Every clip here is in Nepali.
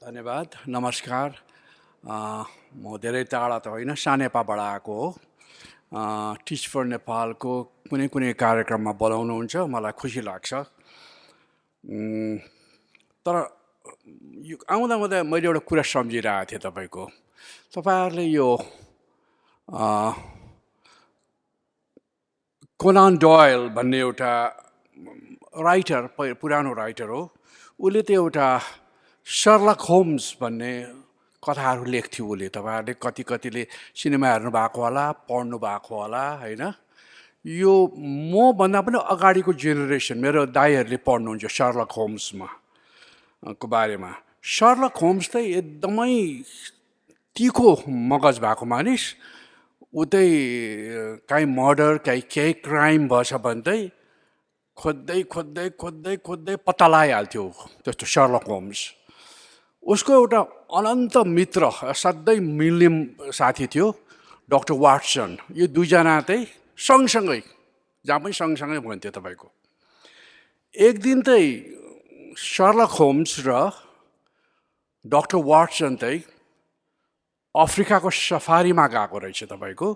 धन्यवाद नमस्कार म धेरै टाढा त होइन सानेपाबाट आएको हो टिच फर नेपालको कुनै कुनै कार्यक्रममा बोलाउनुहुन्छ मलाई खुसी लाग्छ तर यो आउँदा आउँदा मैले एउटा कुरा सम्झिरहेको थिएँ तपाईँको तपाईँहरूले यो कोनान डोयल भन्ने एउटा राइटर पुरानो राइटर हो उसले त एउटा सर्लक होम्स भन्ने कथाहरू लेख्थ्यो उसले तपाईँहरूले कतिले सिनेमा हेर्नु भएको होला पढ्नु भएको होला होइन यो मभन्दा पनि अगाडिको जेनेरेसन मेरो दाइहरूले पढ्नुहुन्छ सर्लक होम्समा को बारेमा सर्लक होम्स चाहिँ एकदमै तिखो मगज भएको मानिस उतै काहीँ मर्डर केही क्राइम भएछ भने चाहिँ खोज्दै पत्ता लगाइहाल्थ्यो त्यस्तो सर्लक होम्स उसको एउटा अनन्त मित्र असाध्यै मिल्ने साथी थियो डाक्टर वाटसन यो दुईजना चाहिँ सँगसँगै जहाँ पनि सँगसँगै भन्थ्यो तपाईँको एक दिन चाहिँ सर्लक होम्स र डाक्टर वाटसन चाहिँ अफ्रिकाको सफारीमा गएको रहेछ तपाईँको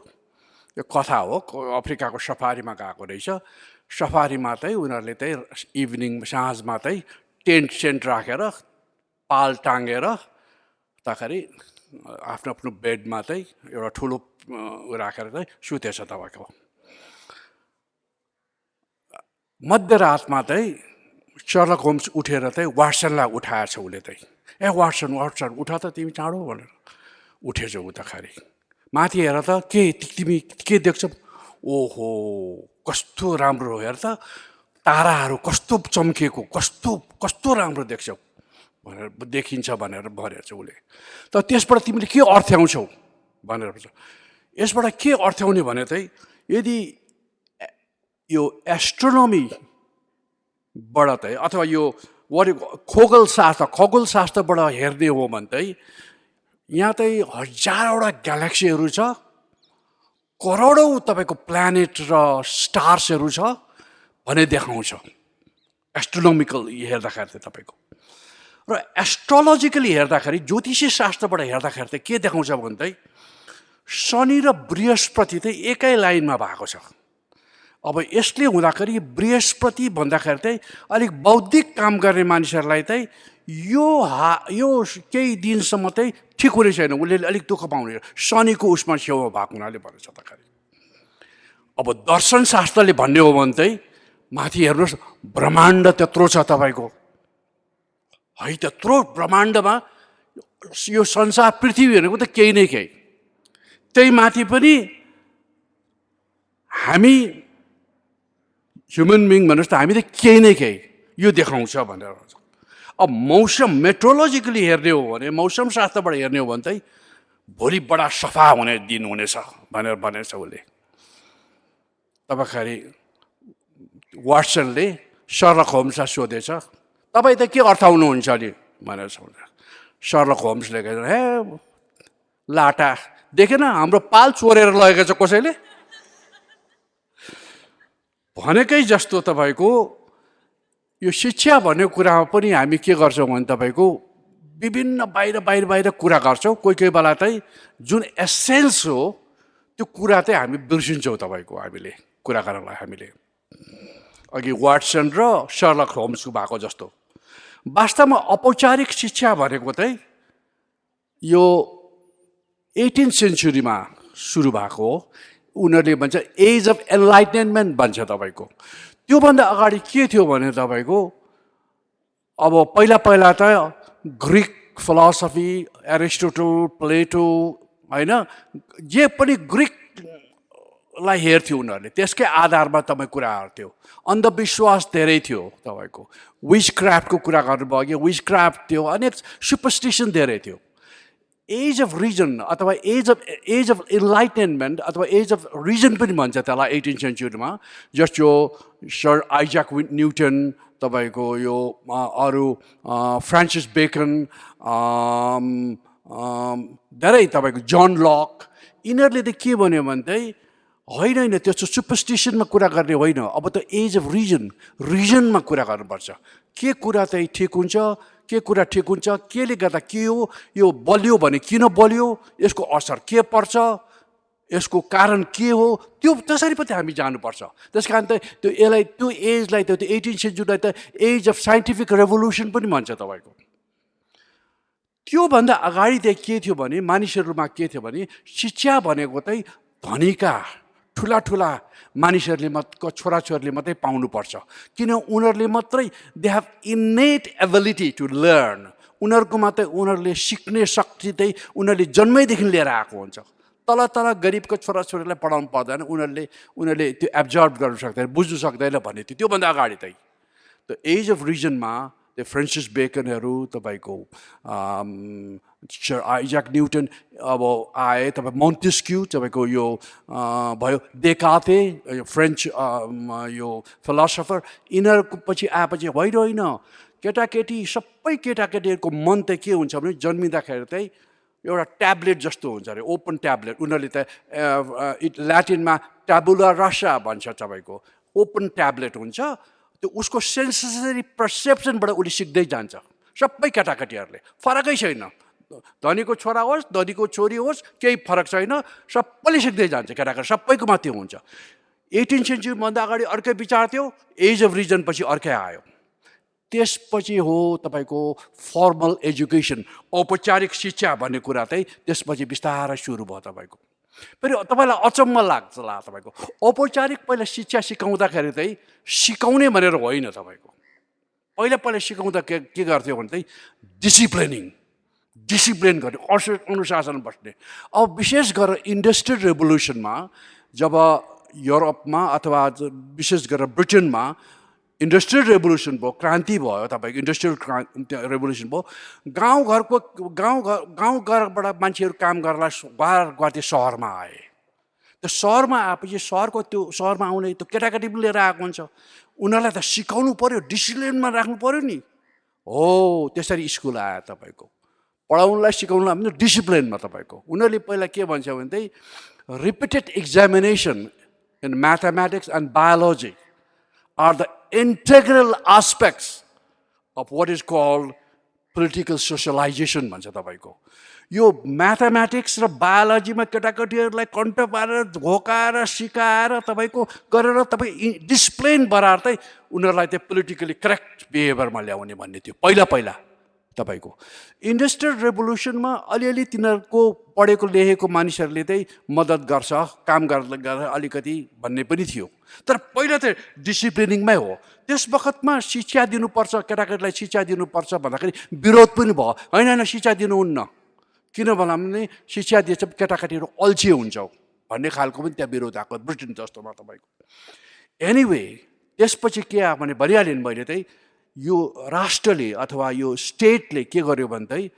यो कथा हो अफ्रिकाको सफारीमा गएको रहेछ सफारीमा चाहिँ उनीहरूले चाहिँ इभिनिङ साँझमा चाहिँ टेन्ट राखेर पाल टाँगेर तखेरि आफ्नो आफ्नो बेडमा चाहिँ एउटा ठुलो राखेर चाहिँ सुतेछ तपाईँको मध्यरातमा चाहिँ सर्लक होम्स उठेर चाहिँ वाटसनलाई उठाएछ उसले चाहिँ ए वाटसन उठा त तिमी चाँडो भनेर उठेछ उताखेरि माथि हेर त तिमी के देख्छौ ओहो कस्तो राम्रो हेर त ताराहरू कस्तो चम्किएको कस्तो राम्रो देख्छौ भनेर देखिन्छ भनेर भनेछ उसले त त्यसबाट तिमीले के अर्थ्याउँछौ भनेर भन्छ यसबाट के अर्थ्याउने भने चाहिँ यदि यो एस्ट्रोनोमीबाट चाहिँ अथवा यो खगोलशास्त्रबाट हेर्ने हो भने चाहिँ यहाँ चाहिँ हजारवटा ग्यालेक्सीहरू छ करोडौँ तपाईँको प्लानेट र स्टार्सहरू छ भने देखाउँछ एस्ट्रोनोमिकल हेर्दाखेरि चाहिँ तपाईँको र एस्ट्रोलोजिकली हेर्दाखेरि ज्योतिषी शास्त्रबाट हेर्दाखेरि चाहिँ के देखाउँछ भने चाहिँ शनि र बृहस्पति चाहिँ एकै लाइनमा भएको छ अब यसले हुँदाखेरि बृहस्पति भन्दाखेरि चाहिँ अलिक बौद्धिक काम गर्ने मानिसहरूलाई चाहिँ यो केही दिनसम्म चाहिँ ठिक हुने छैन उसले अलिक दुःख पाउने शनिको उसमा छेउमा भएको हुनाले भनेछ तखेरि अब दर्शन शास्त्रले भन्ने हो भने चाहिँ माथि हेर्नुहोस् ब्रह्माण्ड त्यत्रो छ तपाईँको है त्यत्रो ब्रह्माण्डमा यो संसार पृथ्वी भनेको त केही नै केही त्यही माथि पनि हामी ह्युमन बिङ भन्नुहोस् त हामी त केही नै केही यो देखाउँछ भनेर भन्छ अब मौसम मेट्रोलोजिकली हेर्ने हो भने मौसम शास्त्रबाट हेर्ने हो भने चाहिँ भोलि बडा सफा हुने दिन हुनेछ भनेर भनेछ उसले तपाईँखेरि वाटसनले सर्लक होम्सलाई सोधेछ तपाईँ त के अर्थाउनुहुन्छ अलि भनेर सर्लक होम्सले हे लाटा देखेन हाम्रो पाल चोरेर लगेको छ कसैले भनेकै जस्तो तपाईँको यो शिक्षा भन्ने कुरामा पनि हामी के गर्छौँ भने तपाईँको विभिन्न बाहिर कुरा गर्छौँ कोही बेला चाहिँ जुन एसेन्स हो त्यो कुरा चाहिँ हामी बिर्सिन्छौँ तपाईँको हामीले कुरा गर्नलाई हामीले अघि वाटसन र सर्लक होम्सको भएको जस्तो वास्तवमा औपचारिक शिक्षा भनेको चाहिँ यो 18th सेन्चुरीमा सुरु भएको हो उनीहरूले भन्छ एज अफ एनलाइटनमेन्ट भन्छ तपाईँको त्योभन्दा अगाडि के थियो भने तपाईँको अब पहिला त ग्रिक फिलोसफी एरिस्टोटल प्लेटो होइन जे पनि ग्रिकलाई हेर्थ्यो उनीहरूले त्यसकै आधारमा तपाईँ कुराहरू थियो अन्धविश्वास धेरै थियो तपाईँको विचक्राफ्टको कुरा गर्नुभयो विचक्राफ्ट थियो अनेक सुपरस्टिसन धेरै थियो एज अफ रिजन अथवा एज अफ इन्लाइटनमेन्ट अथवा एज अफ रिजन पनि भन्छ त्यसलाई 18th सेन्चुरीमा जस्तो सर आइज्याक न्युटन तपाईँको यो अरू फ्रान्सिस बेकन धेरै तपाईँको जन लक यिनीहरूले त के भन्यो भने चाहिँ होइन त्यस्तो सुपरस्टिसनमा कुरा गर्ने होइन अब त एज अफ रिजनमा कुरा गर्नुपर्छ के कुरा चाहिँ ठिक हुन्छ के कुरा ठिक हुन्छ, केले गर्दा के हो, यो बलियो भने किन बलियो, यसको असर के पर्छ, यसको कारण के हो, त्यो त्यसरी पनि हामी जानुपर्छ। त्यस कारण त त्यो एजलाई त 18th सेन्चुरीलाई त एज अफ साइन्टिफिक रेभोल्युसन पनि भन्छ तपाईँको। त्योभन्दा अगाडि चाहिँ के थियो भने मानिसहरूमा के थियो भने शिक्षा भनेको चाहिँ धनीका ठुला ठुला मानिसहरूले छोराछोरीहरूले मात्रै पाउनुपर्छ, किन उनीहरूले मात्रै they have innate ability to learn, उनीहरूकोमा चाहिँ उनीहरूले सिक्ने शक्ति चाहिँ उनीहरूले जन्मैदेखि लिएर आएको हुन्छ। तल तल गरिबको छोराछोरीलाई पढाउनु पर्दैन, उनीहरूले त्यो एब्जर्भ गर्न सक्दैन, बुझ्नु सक्दैन भन्ने थियो। त्योभन्दा अगाडि चाहिँ द एज अफ रिजनमा त्यो फ्रान्सिस बेकनहरू तपाईँको आइजक न्युटन अब आए, तपाईँ मोन्टेस्क्यू तपाईँको यो भयो, देकार्ते फ्रेन्च यो फिलोसफर, यिनीहरूको पछि आएपछि होइन केटाकेटी सबै केटाकेटीहरूको मन चाहिँ के हुन्छ भने जन्मिँदाखेरि चाहिँ एउटा ट्याब्लेट जस्तो हुन्छ अरे, ओपन ट्याब्लेट। उनीहरूले त ल्याटिनमा ट्याबुला रासा भन्छ तपाईँको, ओपन ट्याब्लेट हुन्छ। त्यो उसको सेन्सरी पर्सेप्सनबाट उसले सिक्दै जान्छ सबै केटाकेटीहरूले, फरकै छैन, धनीको छोरा होस् धनीको छोरी होस् केही फरक छैन, सबैले सिक्दै जान्छ केटाकेटी, सबैकोमा त्यो हुन्छ। 18th सेन्चुरीभन्दा अगाडि अर्कै विचार थियो, एज अफ रिजन पछि अर्कै आयो। त्यसपछि हो तपाईँको फर्मल एजुकेसन, औपचारिक शिक्षा भन्ने कुरा चाहिँ त्यसपछि बिस्तारै सुरु भयो तपाईँको। फेरि तपाईँलाई अचम्म लाग्छ तपाईँको, औपचारिक पहिला शिक्षा सिकाउँदाखेरि चाहिँ सिकाउने भनेर होइन तपाईँको, पहिला सिकाउँदा के गर्थ्यो भने चाहिँ डिसिप्लिन गर्ने, अनुशासन बस्ने। अब विशेष गरेर इन्डस्ट्रियल रेभोल्युसनमा जब युरोपमा अथवा विशेष गरेर ब्रिटेनमा इन्डस्ट्रियल रेभोल्युसन भयो, क्रान्ति भयो तपाईँको, इन्डस्ट्रियल रेभोल्युसन भयो, गाउँघरबाट मान्छेहरू काम गर्नलाई गुवाहाटी सहरमा आए। त्यो सहरमा आएपछि सहरमा आउने त्यो केटाकेटी पनि लिएर आएको हुन्छ, उनीहरूलाई त सिकाउनु पऱ्यो, डिसिप्लिनमा राख्नु पऱ्यो नि। हो त्यसरी स्कुल आयो तपाईँको, पढाउनुलाई सिकाउनुलाई पनि डिसिप्लिनमा तपाईँको। उनीहरूले पहिला के भन्छ भने चाहिँ repeated examination in mathematics and biology are the integral aspects of what is called political socialization भन्छ तपाईँको। यो म्याथमेटिक्स र बायोलोजीमा केटाकेटीहरूलाई कन्ट पारेर झोकाएर सिकाएर तपाईँको गरेर तपाईँ डिसिप्लिन बराएर चाहिँ उनीहरूलाई चाहिँ पोलिटिकली करेक्ट बिहेभियरमा ल्याउने भन्ने थियो पहिला तपाईँको। इन्डस्ट्रियल रेभोल्युसनमा अलिअलि तिनीहरूको पढेको लेखेको मानिसहरूले चाहिँ मद्दत गर्छ, काम गरेर अलिकति भन्ने पनि थियो, तर पहिला त डिसिप्लिनिङमै हो। त्यस बखतमा शिक्षा दिनुपर्छ, केटाकेटीलाई शिक्षा दिनुपर्छ भन्दाखेरि विरोध पनि भयो, होइन शिक्षा दिनुहुन्न, किन भने शिक्षा दिएछ केटाकेटीहरू अल्छी हुन्छ भन्ने खालको पनि त्यहाँ विरोध आएको ब्रिटेन जस्तोमा तपाईँको। एनिवे त्यसपछि के आयो भने भनिहालेँ मैले चाहिँ यो राष्ट्रले अथवा यो स्टेटले के गर्यो भने चाहिँ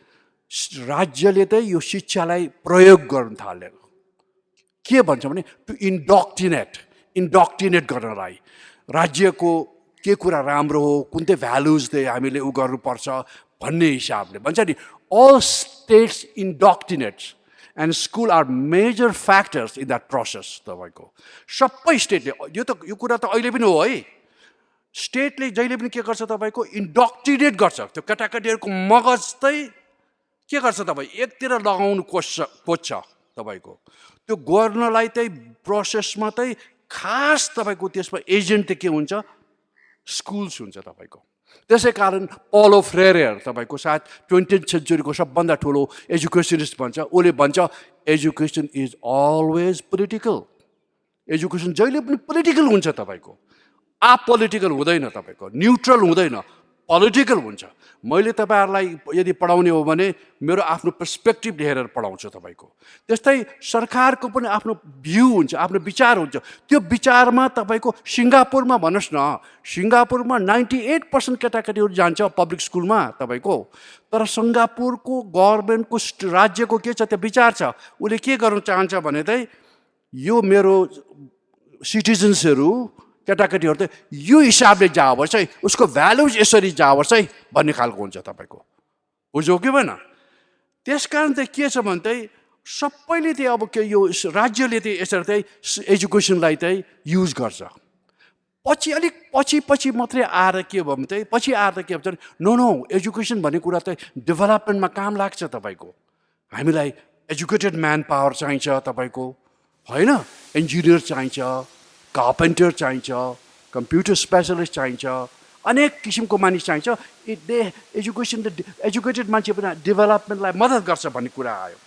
राज्यले चाहिँ यो शिक्षालाई प्रयोग गर्न थाल्यो। के भन्छ भने टु इन्डक्टिनेट गर्नलाई, राज्यको के कुरा राम्रो हो, कुन चाहिँ भ्यालुज चाहिँ हामीले उ गर्नुपर्छ भन्ने हिसाबले भन्छ नि। all states indoctrinates and school are major factors in that process तपाईँको। सबै स्टेटले यो कुरा त अहिले पनि हो है, स्टेटले जहिले पनि के गर्छ तपाईँको इन्डक्ट्रिनेट गर्छ, त्यो केटाकेटीहरूको मगज चाहिँ के गर्छ तपाईँ एकतिर लगाउनु खोज्छ तपाईँको। त्यो गर्नलाई चाहिँ प्रोसेसमा चाहिँ खास तपाईँको त्यसमा एजेन्ट के हुन्छ, स्कुल्स हुन्छ तपाईँको। त्यसै कारण पलो फ्रेयर तपाईँको सायद 20th सेन्चुरीको सबभन्दा ठुलो एजुकेसनिस्ट भन्छ, उसले भन्छ education is always political, education जहिले पनि पोलिटिकल हुन्छ तपाईँको, अपोलिटिकल हुँदैन तपाईँको, न्युट्रल हुँदैन, पोलिटिकल हुन्छ। मैले तपाईँहरूलाई यदि पढाउने हो भने मेरो आफ्नो पर्सपेक्टिभ लिएर पढाउँछु तपाईँको। त्यस्तै सरकारको पनि आफ्नो भ्यू हुन्छ, आफ्नो विचार हुन्छ। त्यो विचारमा तपाईँको सिङ्गापुरमा भन्नुहोस् न, सिङ्गापुरमा 98% केटाकेटीहरू जान्छ पब्लिक स्कुलमा तपाईँको, तर सिङ्गापुरको गभर्मेन्टको राज्यको के छ त्यो विचार छ, उसले के गर्न चाहन्छ भने चाहिँ यो मेरो सिटिजन्सहरू केटाकेटीहरू त यो हिसाबले जाओस् है, उसको भ्यालुज यसरी जाओस् है भन्ने खालको हुन्छ तपाईँको, बुझ्यो कि भएन। त्यस कारण चाहिँ के छ भने चाहिँ सबैले चाहिँ अब के यो राज्यले चाहिँ यसरी चाहिँ एजुकेसनलाई चाहिँ युज गर्छ, पछि मात्रै आएर के भयो भने चाहिँ पछि आएर के भन्छ नो एजुकेसन भन्ने कुरा त डेभलपमेन्टमा काम लाग्छ तपाईँको हामीलाई एजुकेटेड म्यान पावर चाहिन्छ तपाईँको होइन इन्जिनियर चाहिन्छ कार्पेन्टर चाहिन्छ कम्प्युटर स्पेसलिस्ट चाहिन्छ अनेक किसिमको मानिस चाहिन्छ एजुकेटेड मान्छे पनि डेभलपमेन्टलाई मद्दत गर्छ भन्ने कुरा आयो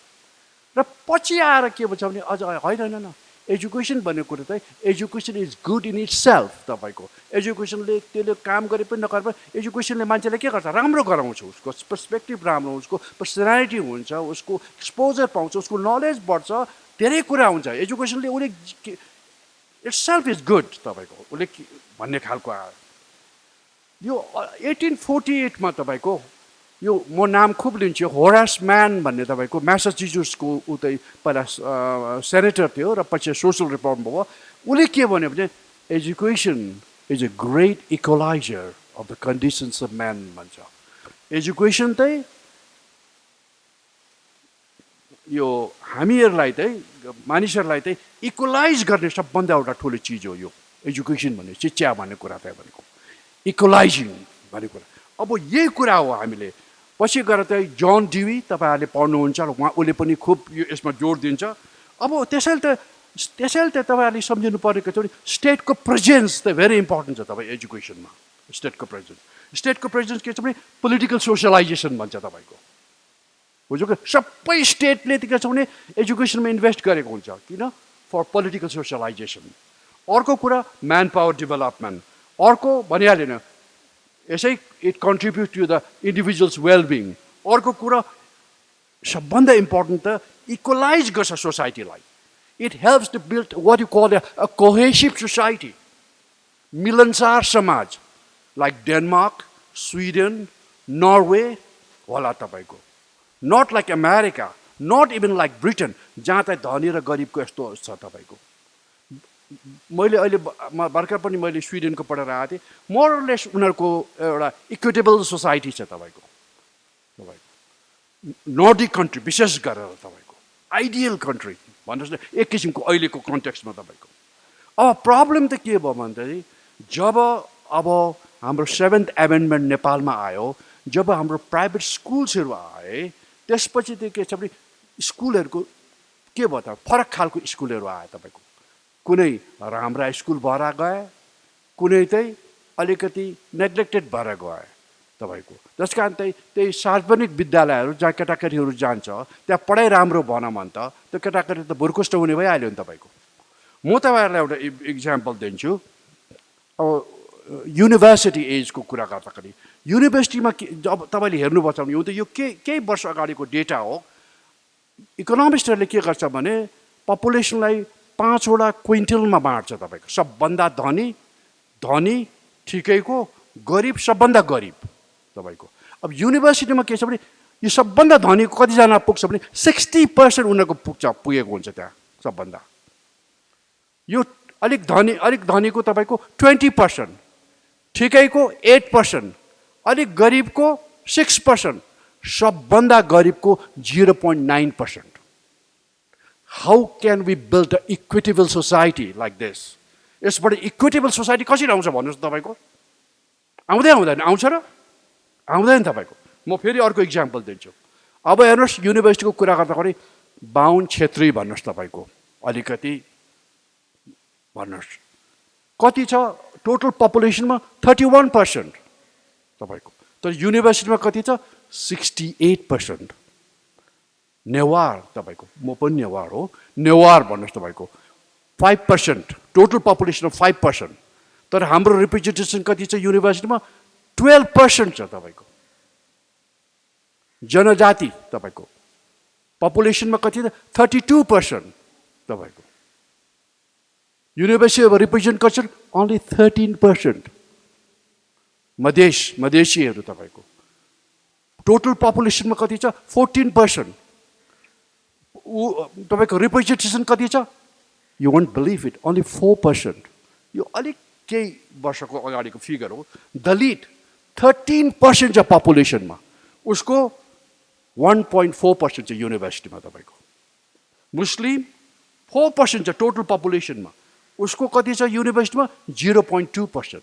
र पछि आएर के भन्छ भने अझ होइन एजुकेसन भन्ने कुरा चाहिँ education is good in its self तपाईँको एजुकेसनले त्यसले काम गरे पनि नगरे पनि एजुकेसनले मान्छेलाई के गर्छ राम्रो गराउँछ उसको पर्सपेक्टिभ राम्रो उसको पर्सनालिटी हुन्छ उसको एक्सपोजर पाउँछ उसको नलेज बढ्छ धेरै कुरा हुन्छ एजुकेसनले उसले इट्स सेल्फ इज गुड तपाईँको उसले भन्ने खालको आयो यो 1848मा तपाईँको यो म नाम खुब लिन्छु होरास म्यान भन्ने तपाईँको म्यासाचुसेट्सको उतै पहिला सेनेटर थियो र पछि सोसल रिफर्म भयो उसले के भन्यो भने education is a great equaliser of the conditions of man भन्छ एजुकेसन चाहिँ यो हामीहरूलाई चाहिँ मानिसहरूलाई चाहिँ इक्वलाइज गर्ने सबभन्दा एउटा ठुलो चिज हो यो एजुकेसन भन्ने शिक्षा भन्ने कुरा चाहिँ भनेको इक्वलाइजिङ भन्ने कुरा अब यही कुरा हो हामीले पछि गएर चाहिँ जन डिवी तपाईँहरूले पढ्नुहुन्छ उहाँ उसले पनि खुब यो यसमा जोड दिन्छ अब त्यसैले त तपाईँहरूले सम्झिनु परेको छ स्टेटको प्रेजेन्स त भेरी इम्पोर्टेन्ट छ तपाईँ एजुकेसनमा स्टेटको प्रेजेन्स के छ भने पोलिटिकल सोसियलाइजेसन भन्छ तपाईँको बुझ्यो कि सबै स्टेटले के छ भने एजुकेसनमा इन्भेस्ट गरेको हुन्छ किन फर पोलिटिकल सोसियलाइजेसन अर्को कुरा म्यान पावर डेभलपमेन्ट अर्को भनिहालेन यसै it contribute to the individuals wellbeing अर्को कुरा सबभन्दा इम्पोर्टेन्ट त इक्वलाइज गर्छ सोसाइटीलाई it helps to build what you call a cohesive society मिलनसार समाज लाइक डेनमार्क स्विडेन नर्वे होला तपाईँको not like America not even like Britain जहाँ चाहिँ धनी र गरिबको यस्तो छ तपाईँको मैले अहिले भर्खर पनि मैले स्विडेनको पढेर आएको थिएँ मोरलेस उनीहरूको एउटा इक्विटेबल सोसाइटी छ तपाईँको नर्डिक कन्ट्री विशेष गरेर तपाईँको आइडियल कन्ट्री भन्नुहोस् न एक किसिमको अहिलेको कन्टेक्स्टमा तपाईँको अब प्रब्लम त के भयो भन्दाखेरि जब अब हाम्रो 7th एमेन्डमेन्ट नेपालमा आयो जब हाम्रो प्राइभेट स्कुल्सहरू आए त्यसपछि त के छ भने स्कुलहरूको के भयो त फरक खालको स्कुलहरू आयो तपाईँको कुनै राम्रा स्कुल भएर गए कुनै चाहिँ अलिकति नेग्लेक्टेड भएर गए तपाईँको जस कारण त्यही सार्वजनिक विद्यालयहरू जहाँ केटाकेटीहरू जान्छ त्यहाँ पढाइ राम्रो भन भने त त्यो केटाकेटी त भुर्कुष्ट हुने भइहाल्यो नि तपाईँको म तपाईँहरूलाई एउटा इक्जाम्पल दिन्छु अब युनिभर्सिटी एजको कुरा गर्दाखेरि युनिभर्सिटीमा जब तपाईँले हेर्नुपर्छ भने यो त यो केही वर्ष अगाडिको डेटा हो इकोनोमिस्टहरूले के गर्छ भने पपुलेसनलाई 5वटा क्विन्टलमा बाँड्छ तपाईँको सबभन्दा धनी ठिकैको गरिब सबभन्दा गरिब तपाईँको अब युनिभर्सिटीमा के छ भने यो सबभन्दा धनीको कतिजना पुग्छ भने 60% उनीहरूको पुगेको हुन्छ त्यहाँ सबभन्दा यो अलिक धनीको तपाईँको 20% ठिकैको 8% अलिक गरिबको 6% सबभन्दा गरिबको 0.9%. How can we build an equitable society like this? यसबाट इक्विटेबल सोसाइटी कसरी आउँछ भन्नुहोस् तपाईँको आउँदैन आउँछ र आउँदैन तपाईँको म फेरि अर्को इक्जाम्पल दिन्छु अब हेर्नुहोस् युनिभर्सिटीको कुरा गर्दाखेरि बाहुन क्षेत्री भन्नुहोस् तपाईँको अलिकति भन्नुहोस् कति छ टोटल पपुलेसनमा 31% तपाईँको तर युनिभर्सिटीमा कति छ 68%. नेवार तपाईँको म पनि नेवार हो नेवार भन्नुहोस् तपाईँको 5% टोटल पपुलेसन अफ 5%. तर हाम्रो रिप्रेजेन्टेसन कति छ युनिभर्सिटीमा 12% छ तपाईँको जनजाति तपाईँको पपुलेसनमा कति छ 32% तपाईँको युनिभर्सिटी रिप्रेजेन्ट गर्छ ओन्ली 13%. मधेसीहरू तपाईँको टोटल पपुलेसनमा कति छ 14%. तपाईँको रिप्रेजेन्टेसन कति छ You won't believe it, only 4%. यो अलिक केही वर्षको अगाडिको फिगर हो. दलित 13% छ पपुलेसनमा उसको 1.4% छ युनिभर्सिटीमा तपाईँको. मुस्लिम 4% छ टोटल पपुलेसनमा उसको कति छ युनिभर्सिटीमा 0.2%.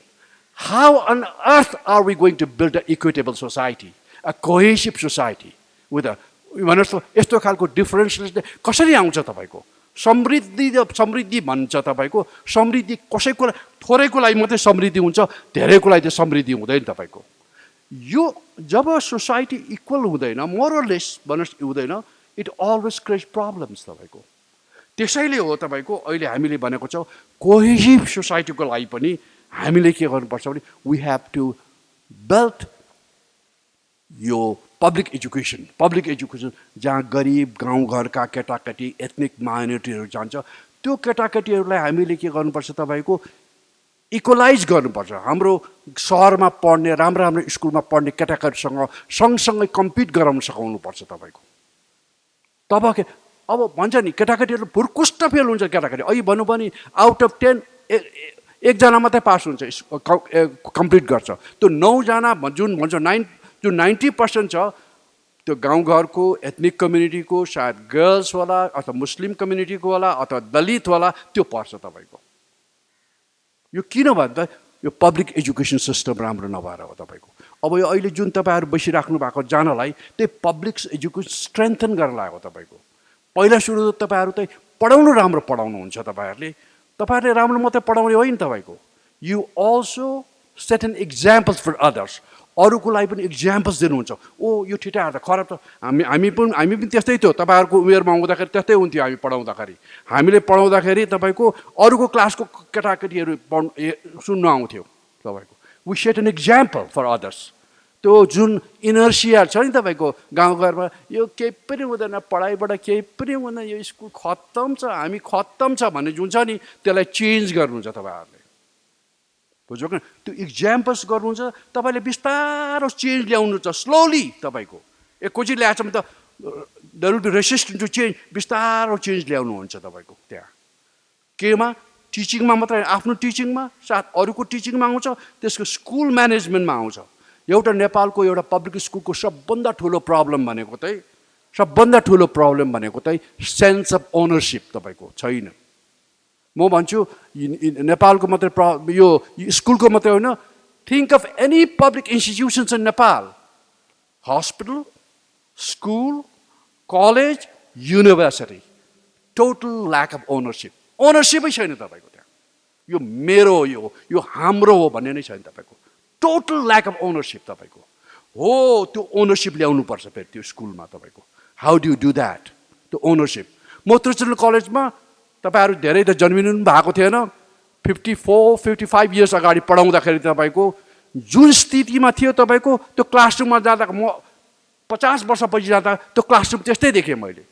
How on earth are we going to build an equitable society, a cohesive society with a भन्नुहोस् यस्तो खालको डिफरेन्स कसरी आउँछ तपाईँको समृद्धि भन्छ तपाईँको समृद्धि कसैको थोरैको लागि मात्रै समृद्धि हुन्छ धेरैको लागि चाहिँ समृद्धि हुँदैन तपाईँको यो जब सोसाइटी इक्वल हुँदैन मोरलेस भन्नुहोस् हुँदैन इट अलवेज क्रिएट्स प्रब्लम्स तपाईँको त्यसैले हो तपाईँको अहिले हामीले भनेको छौँ कोहेसिभ सोसाइटीको लागि पनि हामीले के गर्नुपर्छ भने वी हेभ टु बिल्ड यो पब्लिक एजुकेसन जहाँ गरिब गाउँघरका केटाकेटी एथनिक माइनोरिटीहरू जान्छ त्यो केटाकेटीहरूलाई हामीले के गर्नुपर्छ तपाईँको इक्वलाइज गर्नुपर्छ हाम्रो सहरमा पढ्ने राम्रो स्कुलमा पढ्ने केटाकेटीसँग सँगसँगै कम्पिट गराउन सकाउनुपर्छ तपाईँको तब के अब भन्छ नि केटाकेटीहरू भुर्कुष्ट फेल हुन्छ केटाकेटी अहिले भन्नु पनि आउट अफ 10 एकजना मात्रै पास हुन्छ कम्प्लिट गर्छ त्यो 9 जना जुन भन्छ 90% छ त्यो गाउँघरको एथनिक कम्युनिटीको सायद गर्ल्स होला अथवा मुस्लिम कम्युनिटीको होला अथवा दलित होला त्यो पर्छ तपाईँको यो किन भन्दा यो पब्लिक एजुकेसन सिस्टम राम्रो नभएर हो तपाईँको अब यो अहिले जुन तपाईँहरू बसिराख्नु भएको जानलाई त्यही पब्लिक एजुकेसन स्ट्रेन्थन गर्न लागेको तपाईँको पहिला सुरु तपाईँहरू चाहिँ पढाउनु राम्रो पढाउनुहुन्छ तपाईँहरूले राम्रो मात्रै पढाउने होइन तपाईँको you also set an examples for others अरूको लागि पनि इक्जाम्पल्स दिनुहुन्छ ओ यो ठिटा त खराब त हामी पनि त्यस्तै थियो तपाईँहरूको उमेरमा हुँदाखेरि त्यस्तै हुन्थ्यो हामी पढाउँदाखेरि हामीले पढाउँदाखेरि तपाईँको अरूको क्लासको केटाकेटीहरू सुन्न आउँथ्यो तपाईँको we set an example for others त्यो जुन इनर्सिया छ नि तपाईँको गाउँघरमा यो केही पनि हुँदैन पढाइबाट केही पनि हुँदैन यो स्कुल खत्तम छ हामी खत्तम छ भन्ने जुन छ नि त्यसलाई चेन्ज गर्नुहुन्छ तपाईँहरूले बुझ्यो कि त्यो इक्जाम्पल्स गर्नुहुन्छ तपाईँले बिस्तारो चेन्ज ल्याउनु छ स्लोली तपाईँको एकैचोटि ल्याएछ भने त there will be resistant to change बिस्तारो चेन्ज ल्याउनुहुन्छ तपाईँको त्यहाँ केमा टिचिङमा मात्रै आफ्नो टिचिङमा साथ अरूको टिचिङमा आउँछ त्यसको स्कुल म्यानेजमेन्टमा आउँछ एउटा नेपालको एउटा पब्लिक स्कुलको सबभन्दा ठुलो प्रब्लम भनेको चाहिँ सेन्स अफ ओनरसिप तपाईँको छैन म भन्छु नेपालको मात्रै यो स्कुलको मात्रै होइन think of any public institutions in Nepal hospital school college university total lack of ओनरसिपै छैन तपाईँको त्यहाँ यो मेरो यो हाम्रो हो भन्ने नै छैन तपाईँको टोटल ल्याक अफ ओनरसिप तपाईँको हो त्यो ओनरसिप ल्याउनुपर्छ फेरि त्यो स्कुलमा तपाईँको how do you do that त्यो ओनरसिप म त्रिचुर कलेजमा तपाईँहरू धेरै त जन्मिनु भएको थिएन 54-55 इयर्स अगाडि पढाउँदाखेरि तपाईँको जुन स्थितिमा थियो तपाईँको त्यो क्लासरुममा जाँदा म 50 वर्षपछि जाँदा त्यो क्लासरुम त्यस्तै देखेँ मैले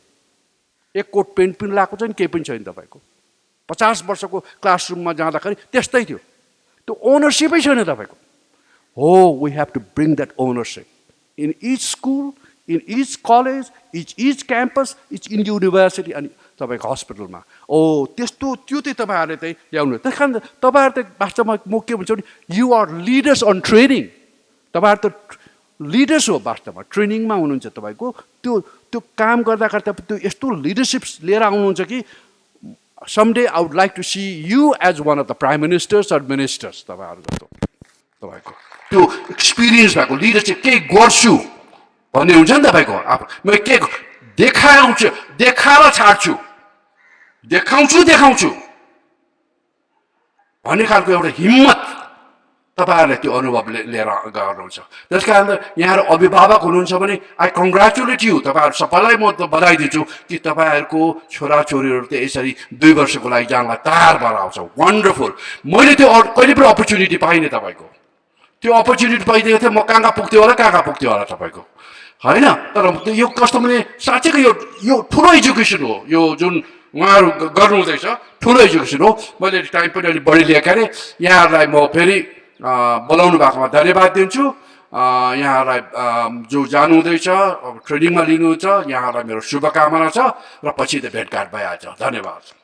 एक कोट पेन्ट पनि लगाएको छैन केही पनि छैन तपाईँको 50 वर्षको क्लासरुममा जाँदाखेरि त्यस्तै थियो त्यो ओनरसिपै छैन तपाईँको हो we have to bring that ownership in each school in each college each campus each in university अनि तपाईँको हस्पिटलमा ओ त्यस्तो त्यो चाहिँ तपाईँहरूले चाहिँ ल्याउनु त्यस कारण तपाईँहरू त वास्तवमा म के भन्छ भने you are leaders on training तपाईँहरू त लिडर्स हो वास्तवमा ट्रेनिङमा हुनुहुन्छ तपाईँको त्यो काम गर्दाखेरि तपाईँ त्यो यस्तो लिडरसिप लिएर आउनुहुन्छ कि someday I would like to see you as one of the prime ministers or ministers तपाईँहरू जस्तो तपाईँको त्यो एक्सपिरियन्स भएको लिडरसिप केही गर्छु भन्ने हुन्छ नि तपाईँको म के देखाएर छाड्छु देखाउँछु भन्ने खालको एउटा हिम्मत तपाईँहरूले त्यो अनुभव लिएर गर्नुहुन्छ त्यस कारण यहाँ अभिभावक हुनुहुन्छ भने आई कङ्ग्रेचुलेट यु तपाईँहरू सबैलाई म बधाई दिन्छु कि तपाईँहरूको छोराछोरीहरू चाहिँ यसरी 2 वर्षको लागि जानलाई तयार भएर आउँछ वन्डरफुल मैले त्यो कहिले पनि अपर्च्युनिटी पाइनँ तपाईँको त्यो अपर्च्युनिटी पाइदिएको थिएँ म कहाँ पुग्थ्यो होला तपाईँको होइन तर यो कस्तो भने साँच्चैको यो ठुलो एजुकेसन हो यो जुन उहाँहरू गर्नुहुँदैछ ठुलो एजुकेसन हो मैले टाइम पनि अलिक बढी लिएको अरे यहाँहरूलाई म फेरि बोलाउनु भएकोमा धन्यवाद दिन्छु यहाँहरूलाई जो जानुहुँदैछ ट्रेनिङमा लिनुहुन्छ यहाँहरूलाई मेरो शुभकामना छ र पछि त भेटघाट भइहाल्छ धन्यवाद